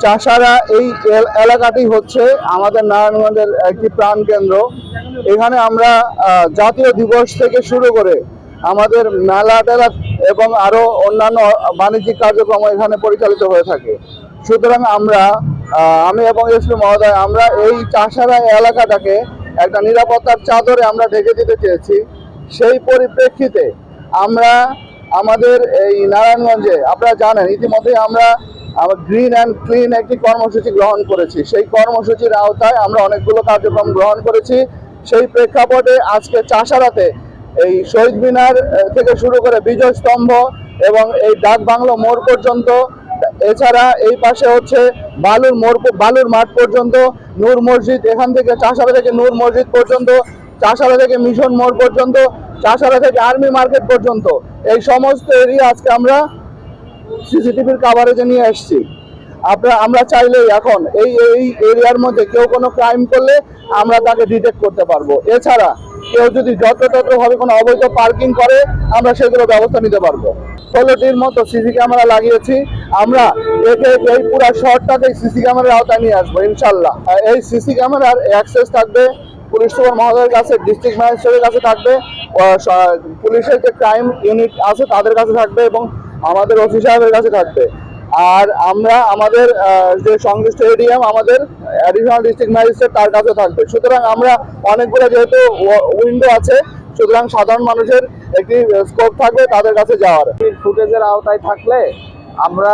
চাষারা এই এলাকাটি হচ্ছে আমাদের নারায়ণগঞ্জের একটি প্রাণকেন্দ্র। এখানে আমরা জাতীয় দিবস থেকে শুরু করে আমাদের মেলা টেলা এবং আরো অন্যান্য বাণিজ্যিক কার্যক্রম এখানে পরিচালিত হয়ে থাকে। সুতরাং আমি এবং এসপি মহোদয় আমরা এই চাষারা এলাকাটাকে একটা নিরাপত্তার চাদরে আমরা ঢেকে দিতে চেয়েছি। সেই পরিপ্রেক্ষিতে আমরা আমাদের এই নারায়ণগঞ্জে আপনারা জানেন ইতিমধ্যে আমরা গ্রিন অ্যান্ড ক্লিন একটি কর্মসূচি গ্রহণ করেছি। সেই কর্মসূচির আওতায় আমরা অনেকগুলো কার্যক্রম গ্রহণ করেছি। সেই প্রেক্ষাপটে আজকে চাষারাতে এই শহীদ মিনার থেকে শুরু করে বিজয় স্তম্ভ এবং এই ডাক বাংলো মোড় পর্যন্ত, এছাড়া এই পাশে হচ্ছে বালুর মাঠ পর্যন্ত, নূর মসজিদ, এখান থেকে চাষারা থেকে নূর মসজিদ পর্যন্ত, চাষারা থেকে মিশন মোড় পর্যন্ত, চাষারা থেকে আর্মি মার্কেট পর্যন্ত, এই সমস্ত এরিয়া আজকে আমরা সিসিটিভির কাভারেজে নিয়ে এসেছি। আমরা চাইলেই এখন এই এরিয়ার মধ্যে কেউ কোনো ক্রাইম করলে আমরা তাকে ডিটেক্ট করতে পারবো। এছাড়া কেউ যদি যত্রতত্রভাবে কোনো অবৈধ পার্কিং করে আমরা সেগুলো ব্যবস্থা নিতে পারবো। 16টির মতো সিসি ক্যামেরা লাগিয়েছি। আমরা এই পুরো শহরটাকে সিসি ক্যামেরার আওতায় নিয়ে আসবো ইনশাল্লাহ। এই সিসি ক্যামেরার অ্যাক্সেস থাকবে পুলিশ সুপার মহোদয়ের কাছে, ডিস্ট্রিক্ট ম্যাজিস্ট্রেটের কাছে থাকবে, পুলিশের যে ক্রাইম ইউনিট আছে তাদের কাছে থাকবে এবং আমাদের ওসি সাহেবের কাছে থাকবে। আর আমরা আমাদের যে সংশ্লিষ্ট এডিএম আমাদের অ্যাডিশনাল ডিস্ট্রিক্ট ম্যাজিস্ট্রেট তার কাছে থাকবে। সুতরাং আমরা অনেকগুলো যেহেতু উইন্ডো আছে, সুতরাং সাধারণ মানুষের একটি স্কোপ থাকবে তাদের কাছে যাওয়ার। ফুটেজের আওতায় থাকলে আমরা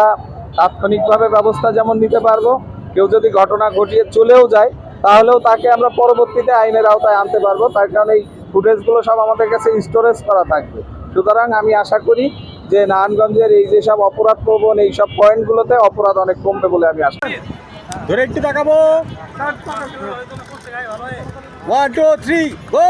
তাৎক্ষণিকভাবে ব্যবস্থা যেমন নিতে পারবো, কেউ যদি ঘটনা ঘটিয়ে চলেও যায় তাহলেও তাকে আমরা পরবর্তীতে আইনের আওতায় আনতে পারবো। তার কারণে এই ফুটেজগুলো সব আমাদের কাছে স্টোরেজ করা থাকবে। সুতরাং আমি আশা করি যে নারায়ণগঞ্জের এই যেসব অপরাধ প্রবণ এইসব পয়েন্টগুলোতে অপরাধ অনেক কমবে বলে আমি আশা করি। ধরে একটু তাকাবো, 1 2 3 গো।